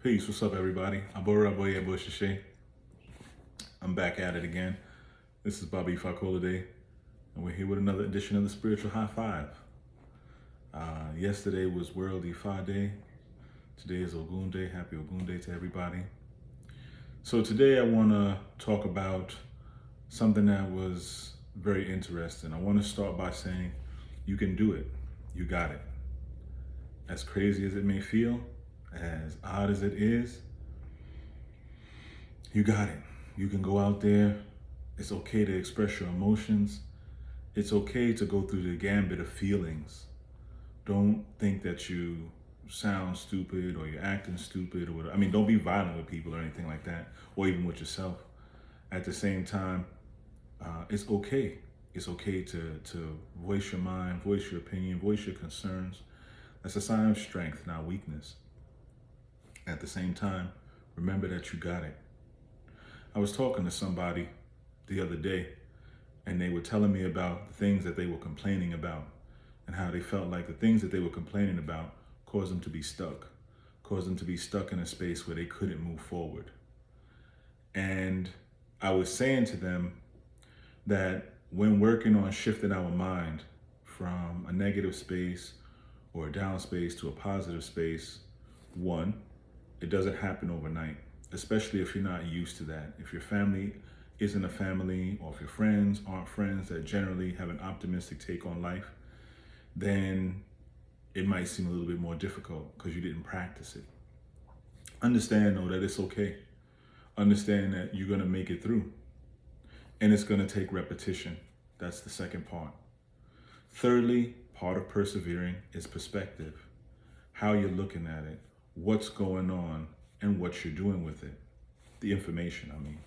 Peace, what's up everybody? Aboraboye Boshishe. I'm back at it again. This is Bobby Fakolade, and we're here with another edition of the Spiritual High Five. Yesterday was World Ifa Day. Today is Ogun Day. Happy Ogun Day to everybody. So today I want to talk about something that was very interesting. I want to start by saying you can do it. You got it. As crazy as it may feel, as odd as it is, you got it. You can go out there. It's okay to express your emotions. It's okay to go through the gambit of feelings. Don't think that you sound stupid or you're acting stupid or whatever. I mean, don't be violent with people or anything like that, or even with yourself. At the same time, it's okay. It's okay to voice your mind, voice your opinion, voice your concerns. That's a sign of strength, not weakness. At the same time, remember that you got it. I was talking to somebody the other day, and they were telling me about the things that they were complaining about and how they felt like the things that they were complaining about caused them to be stuck in a space where they couldn't move forward. And I was saying to them that when working on shifting our mind from a negative space or a down space to a positive space, one, it doesn't happen overnight, especially if you're not used to that. If your family isn't a family, or if your friends aren't friends that generally have an optimistic take on life, then it might seem a little bit more difficult because you didn't practice it. Understand though that it's okay. Understand that you're gonna make it through. And it's gonna take repetition. That's the second part. Thirdly, part of persevering is perspective. How you're looking at it, what's going on, and what you're doing with it. The information, I mean.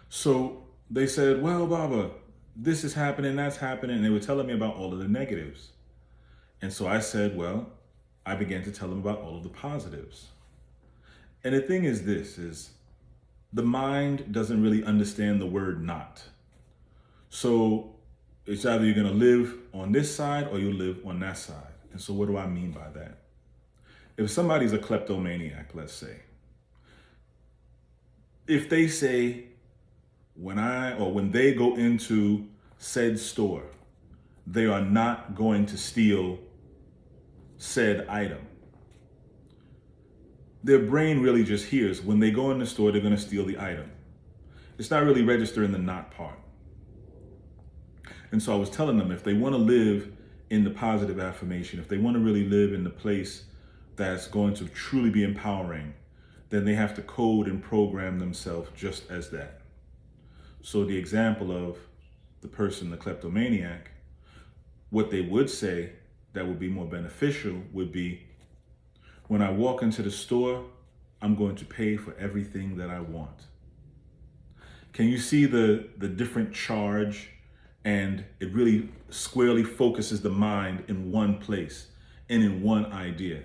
So they said, well, Baba, this is happening, that's happening. And they were telling me about all of the negatives. And so I said, well, I began to tell them about all of the positives. And the thing is this, is the mind doesn't really understand the word not. So it's either you're gonna live on this side or you live on that side. And so what do I mean by that? If somebody's a kleptomaniac, let's say, if they say, when they go into said store, they are not going to steal said item. Their brain really just hears when they go in the store, they're going to steal the item. It's not really registering the not part. And so I was telling them, if they want to live in the positive affirmation, if they want to really live in the place that's going to truly be empowering, then they have to code and program themselves just as that. So the example of the person, the kleptomaniac, what they would say that would be more beneficial would be, when I walk into the store, I'm going to pay for everything that I want. Can you see the different charge? And it really squarely focuses the mind in one place and in one idea.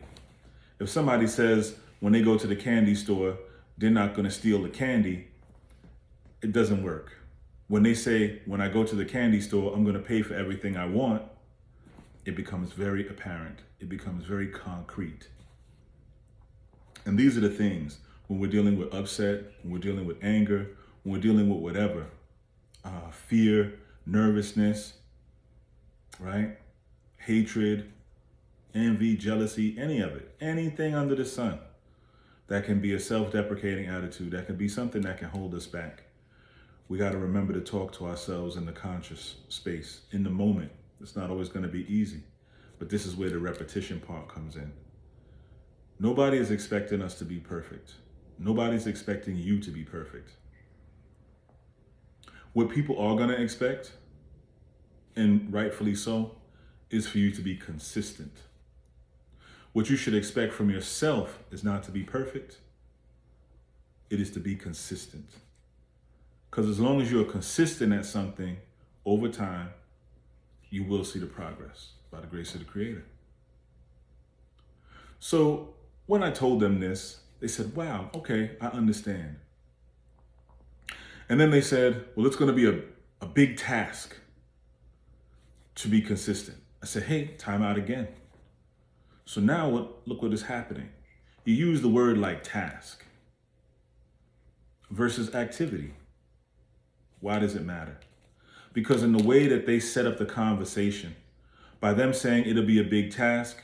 If somebody says when they go to the candy store, they're not going to steal the candy, it doesn't work. When they say, when I go to the candy store, I'm going to pay for everything I want, it becomes very apparent. It becomes very concrete. And these are the things when we're dealing with upset, when we're dealing with anger, when we're dealing with whatever, fear, nervousness, right? Hatred, envy, jealousy, any of it, anything under the sun that can be a self-deprecating attitude, that can be something that can hold us back. We got to remember to talk to ourselves in the conscious space, in the moment. It's not always going to be easy, but this is where the repetition part comes in. Nobody is expecting us to be perfect. Nobody's expecting you to be perfect. What people are going to expect, and rightfully so, is for you to be consistent. What you should expect from yourself is not to be perfect. It is to be consistent. Because as long as you're consistent at something over time, you will see the progress by the grace of the Creator. So when I told them this, they said, wow, okay, I understand. And then they said, well, it's going to be a big task to be consistent. I said, hey, time out again. So now look what is happening. you use the word like task versus activity. Why does it matter? Because in the way that they set up the conversation, by them saying it'll be a big task,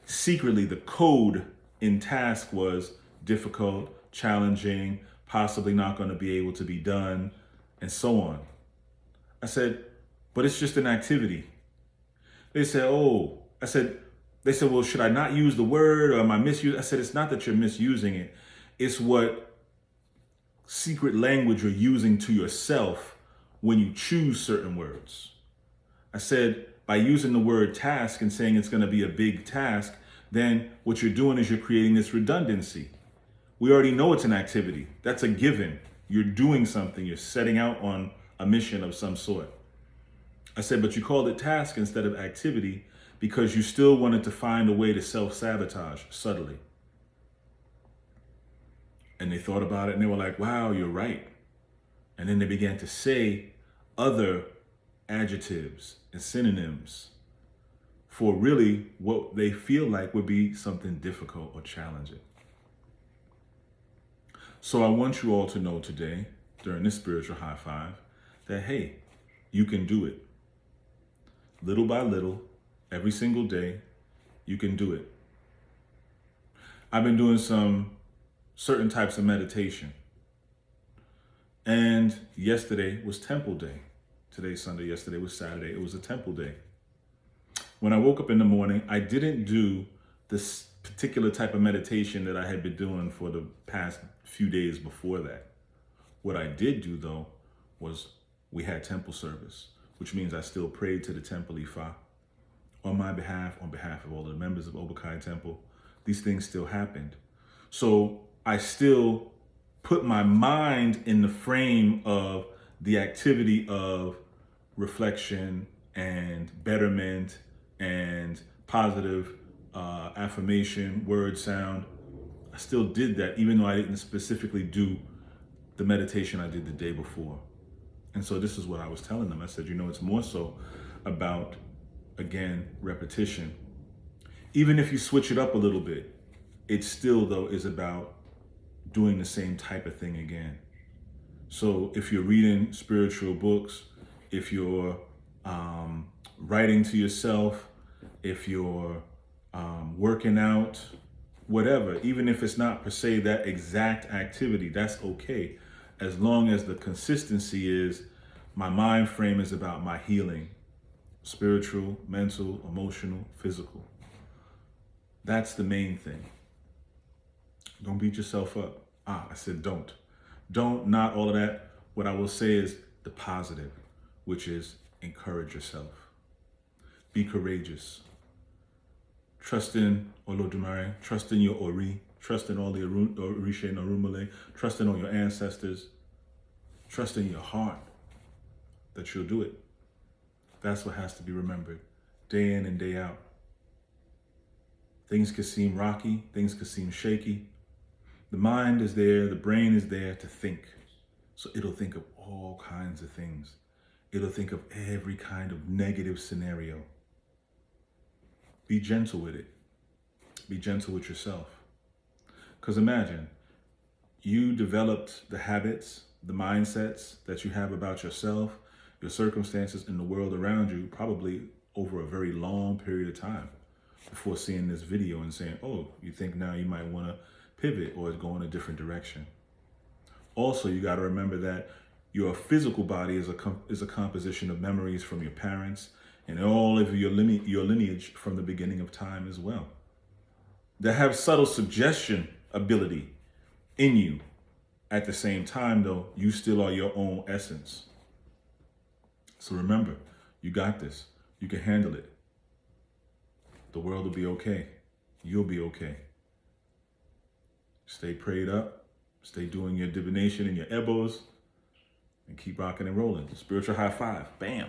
secretly the code in task was difficult, challenging, possibly not going to be able to be done, and so on. I said, but it's just an activity. They said, they said, well, should I not use the word or am I misusing? I said, it's not that you're misusing it. It's what secret language you're using to yourself when you choose certain words. I said, by using the word task and saying it's going to be a big task, then what you're doing is you're creating this redundancy. We already know it's an activity. That's a given. You're doing something. You're setting out on a mission of some sort. I said, but you called it task instead of activity because you still wanted to find a way to self-sabotage subtly. And they thought about it and they were like, wow, you're right. And then they began to say other adjectives and synonyms for really what they feel like would be something difficult or challenging. So I want you all to know today, during this spiritual high five, that hey, you can do it. Little by little, every single day, you can do it. I've been doing some certain types of meditation. And yesterday was Temple Day. Today's Sunday, yesterday was Saturday. It was a Temple Day. When I woke up in the morning, I didn't do this particular type of meditation that I had been doing for the past few days before that. What I did do, though, was we had temple service, which means I still prayed to the Temple Ifa on my behalf, on behalf of all the members of Obukai Temple. These things still happened. So I still put my mind in the frame of the activity of reflection and betterment and positive affirmation, word sound. I still did that, even though I didn't specifically do the meditation I did the day before. And so this is what I was telling them. I said, it's more so about, again, repetition. Even if you switch it up a little bit, it still, though, is about doing the same type of thing again. So if you're reading spiritual books, if you're writing to yourself, if you're working out, whatever, even if it's not per se that exact activity, that's okay. As long as the consistency is my mind frame is about my healing, spiritual, mental, emotional, physical. That's the main thing. Don't beat yourself up. I said don't. Don't, not all of that. What I will say is the positive, which is encourage yourself. Be courageous. Trust in Olodumare, trust in your Ori, trust in all the Orisha and Orumale, trust in all your ancestors, trust in your heart that you'll do it. That's what has to be remembered, day in and day out. Things could seem rocky, things could seem shaky. The mind is there, the brain is there to think. So it'll think of all kinds of things. It'll think of every kind of negative scenario. Be gentle with it. Be gentle with yourself. Because imagine, you developed the habits, the mindsets that you have about yourself, your circumstances, and the world around you, probably over a very long period of time before seeing this video and saying, oh, you think now you might want to pivot or go in a different direction. Also, you got to remember that your physical body is a composition of memories from your parents and all of your lineage from the beginning of time as well, that have subtle suggestion ability in you. At the same time, though, you still are your own essence. So remember, you got this. You can handle it. The world will be okay. You'll be okay. Stay prayed up. Stay doing your divination and your ebos. And keep rocking and rolling. Spiritual high five. Bam.